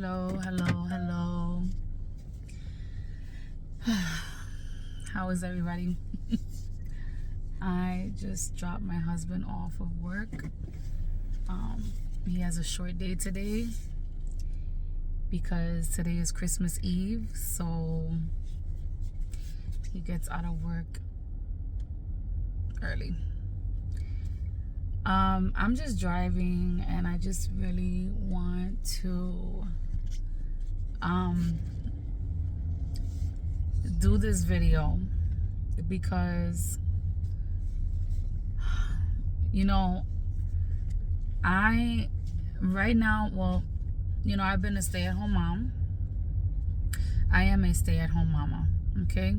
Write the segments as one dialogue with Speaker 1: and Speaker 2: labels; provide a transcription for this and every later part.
Speaker 1: Hello. How is everybody? I just dropped my husband off of work. He has a short day today because today is Christmas Eve, so he gets out of work early. I'm just driving and I just really want to do this video because I've been a stay-at-home mom. I am a stay-at-home mama, okay?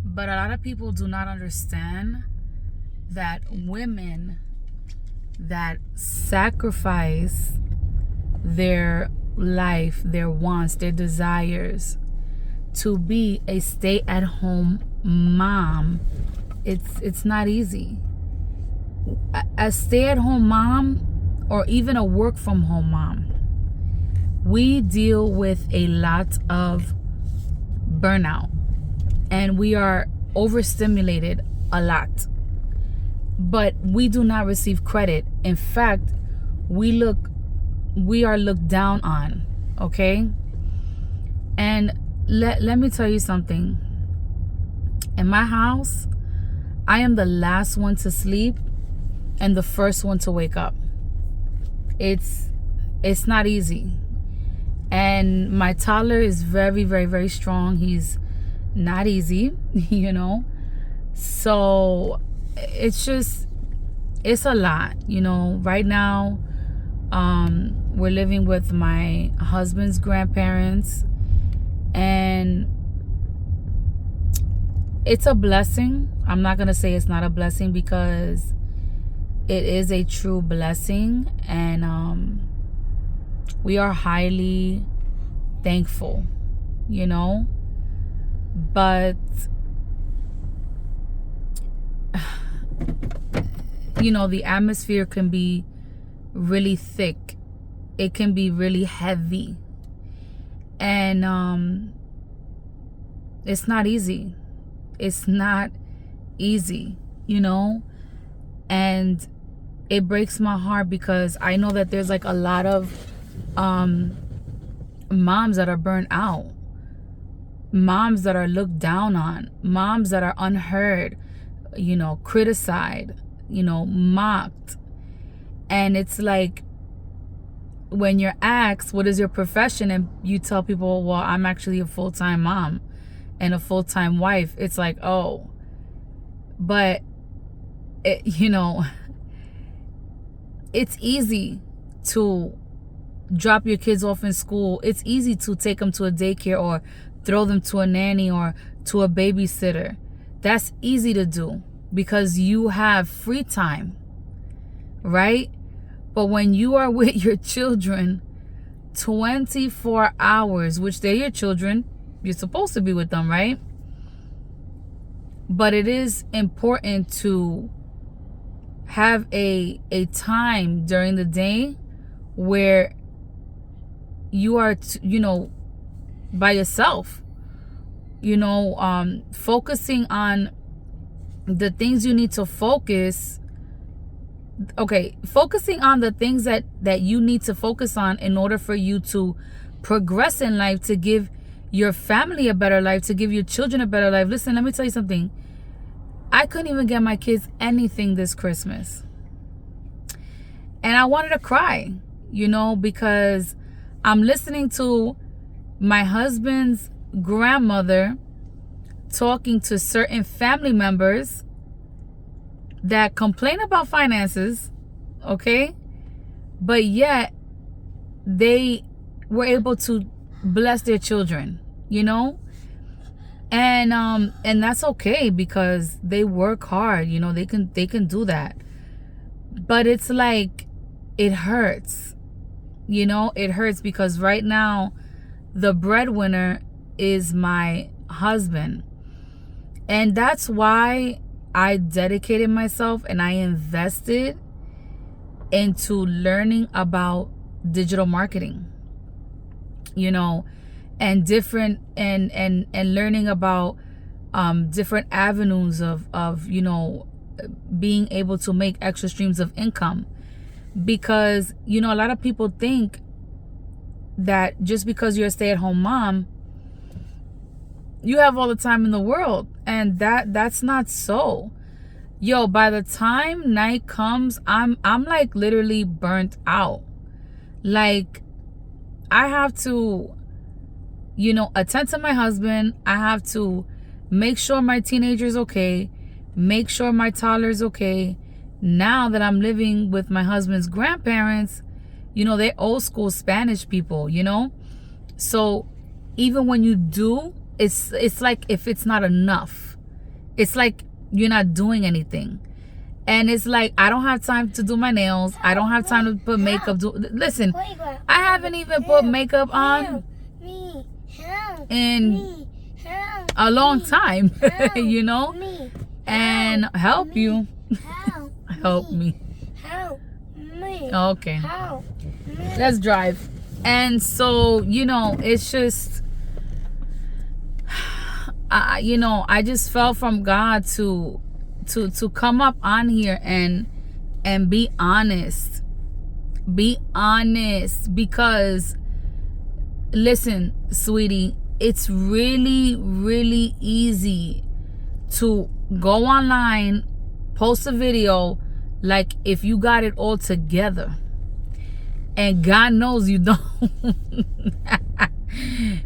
Speaker 1: But a lot of people do not understand that women that sacrifice their life, their wants, their desires to be a stay-at-home mom, it's not easy. A stay-at-home mom or even a work-from-home mom, we deal with a lot of burnout and we are overstimulated a lot. But we do not receive credit. In fact, we are looked down on, okay? And let me tell you something. In my house, I am the last one to sleep and the first one to wake up. It's not easy. And my toddler is very, very, very strong. He's not easy, So it's a lot, Right now, we're living with my husband's grandparents, and it's a blessing. I'm not gonna say it's not a blessing because it is a true blessing, and we are highly thankful, but the atmosphere can be really thick. It can be really heavy. And it's not easy. It's not easy, And it breaks my heart because I know that there's like a lot of moms that are burnt out. Moms that are looked down on. Moms that are unheard, criticized, mocked. And it's like when you're asked what is your profession and you tell people, well, I'm actually a full-time mom and a full-time wife, it's like, oh, but it's easy to drop your kids off in school. It's easy to take them to a daycare or throw them to a nanny or to a babysitter. That's easy to do because you have free time, right? But when you are with your children 24 hours, which they're your children, you're supposed to be with them, right? But it is important to have a time during the day where you are, by yourself, focusing on the things you need to focus. Okay, focusing on the things that you need to focus on in order for you to progress in life, to give your family a better life, to give your children a better life. Listen, let me tell you something. I couldn't even get my kids anything this Christmas. And I wanted to cry, because I'm listening to my husband's grandmother talking to certain family members that complain about finances, okay? But yet they were able to bless their children, And that's okay because they work hard, they can do that. But it's like it hurts. It hurts because right now the breadwinner is my husband. And that's why I dedicated myself and I invested into learning about digital marketing. you know, and different and learning about different avenues of you know, being able to make extra streams of income. Because, you know, a lot of people think that just because you're a stay-at-home mom, you have all the time in the world, and that's not so. Yo, by the time night comes, I'm like literally burnt out. Like, I have to, you know, attend to my husband. I have to make sure my teenager's okay, make sure my toddler's okay. Now that I'm living with my husband's grandparents, you know, they're old school Spanish people, you know? So even when you do, it's like if it's not enough, it's like you're not doing anything. And it's like, I don't have time to do my nails. I don't have time to put makeup. Listen, I haven't even put makeup on in a long time, you know? And help you. Help me. Okay. Let's drive. And so, you know, it's just, you know, I just felt from God to come up on here and be honest. Be honest, because listen, sweetie, it's really, really easy to go online, post a video like if you got it all together, and God knows you don't.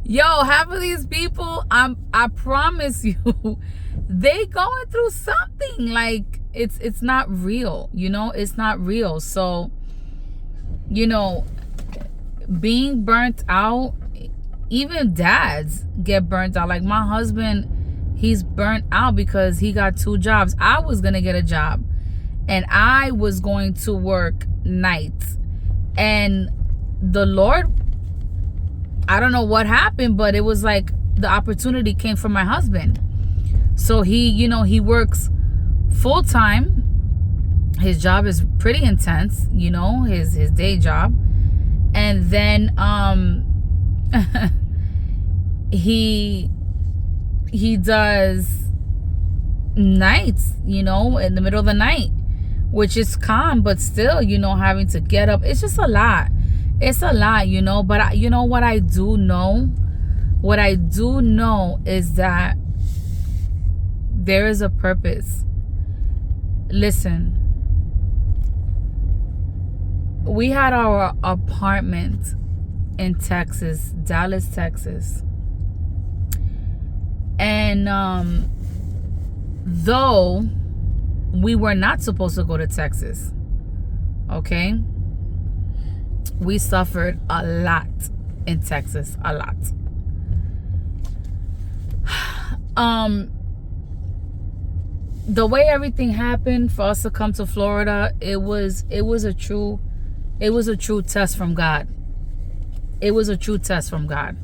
Speaker 1: Yo, half of these people, I promise you, they going through something. Like, it's not real, you know, it's not real. So, you know, being burnt out, even dads get burnt out. Like my husband, he's burnt out because he got 2 jobs. I was gonna get a job and I was going to work nights, and the Lord, I don't know what happened, but it was like the opportunity came from my husband. So he, you know, he works full time. His job is pretty intense, you know, his day job. And then he does nights, you know, in the middle of the night, which is calm, but still, you know, having to get up. It's just a lot. It's a lot, you know. But you know what I do know? What I do know is that there is a purpose. Listen, we had our apartment in Texas, Dallas, Texas. And though we were not supposed to go to Texas, okay, we suffered a lot in Texas, a lot. The way everything happened for us to come to Florida, it was a true test from God. It was a true test from God.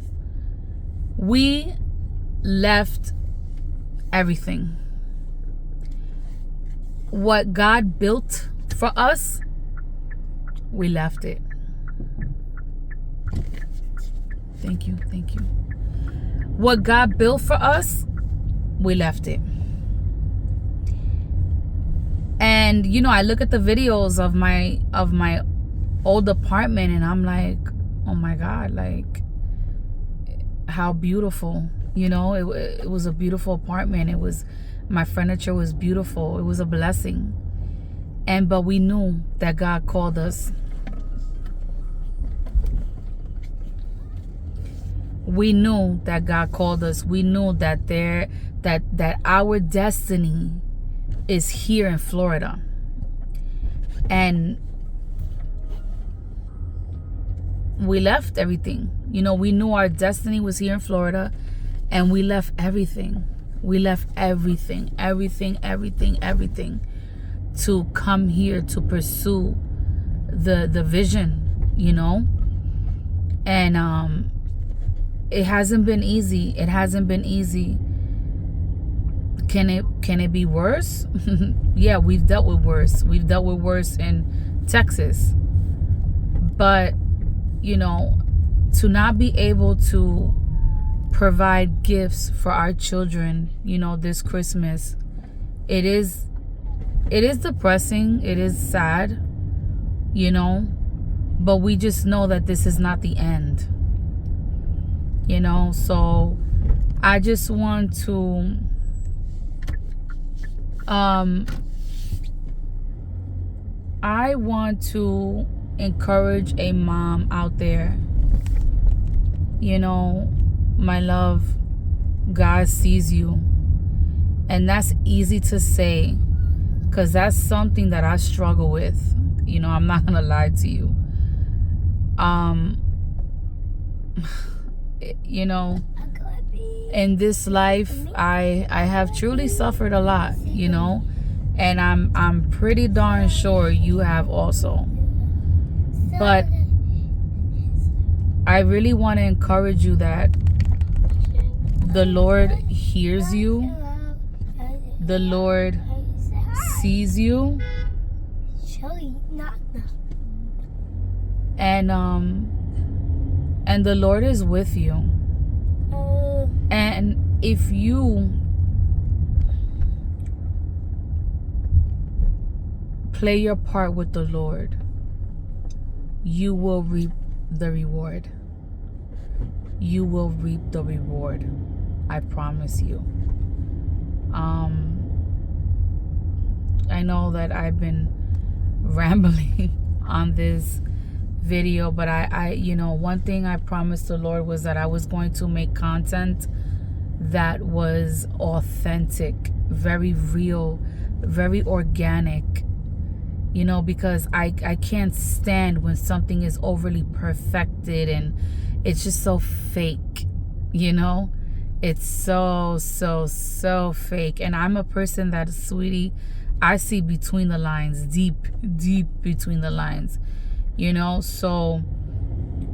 Speaker 1: We left everything. What God built for us, we left it. Thank you. What God built for us, we left it. And you know, I look at the videos of my old apartment and I'm like, oh my God, like how beautiful. You know, it was a beautiful apartment. It was, my furniture was beautiful. It was a blessing. But we knew that God called us. We knew that God called us. We knew that that our destiny is here in Florida. And we left everything. You know, we knew our destiny was here in Florida, and we left everything. We left everything to come here to pursue the vision, you know. And it hasn't been easy. It hasn't been easy. Can it be worse? Yeah, we've dealt with worse. We've dealt with worse in Texas. But, you know, to not be able to provide gifts for our children, you know, this Christmas, it is depressing, it is sad, you know, but we just know that this is not the end, you know. So I just want to I want to encourage a mom out there. You know, my love, God sees you. And that's easy to say, because that's something that I struggle with. You know, I'm not going to lie to you. You know, in this life, I have truly suffered a lot, you know. And I'm pretty darn sure you have also. But I really want to encourage you that the Lord hears you. The Lord sees you. And the Lord is with you. And if you play your part with the Lord, you will reap the reward. You will reap the reward. I promise you. I know that I've been rambling on this video, but I you know, one thing I promised the Lord was that I was going to make content that was authentic, very real, very organic. You know, because I can't stand when something is overly perfected and it's just so fake, you know? It's so fake. And I'm a person that, sweetie, I see between the lines, deep between the lines, you know? So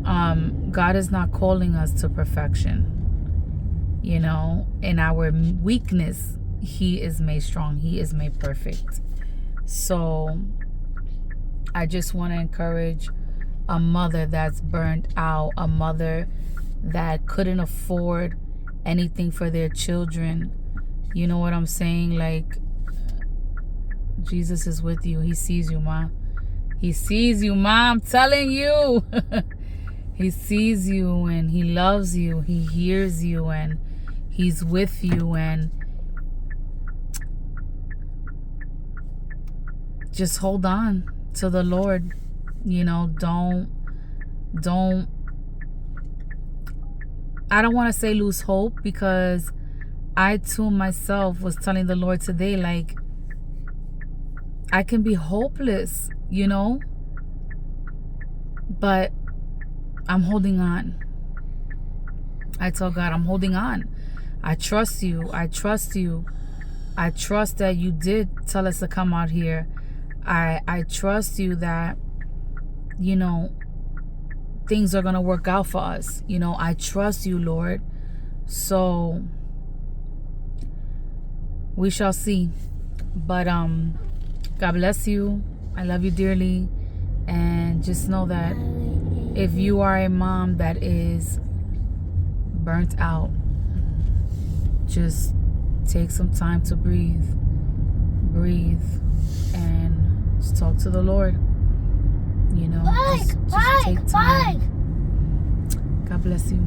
Speaker 1: God is not calling us to perfection, you know? In our weakness, He is made strong. He is made perfect. So I just want to encourage a mother that's burnt out, a mother that couldn't afford anything for their children. You know what I'm saying? Like, Jesus is with you. He sees you, Ma. He sees you, Ma. I'm telling you. He sees you and He loves you. He hears you and He's with you. And just hold on to the Lord. You know, don't I don't want to say lose hope, because I too myself was telling the Lord today, like, I can be hopeless, you know, but I'm holding on. I tell God, I'm holding on. I trust you. I trust you. I trust that you did tell us to come out here. I trust you that, you know, things are going to work out for us. You know, I trust you, Lord. So we shall see. But God bless you. I love you dearly. And just know that if you are a mom that is burnt out, just take some time to breathe and just talk to the Lord. You know, just take time. God bless you.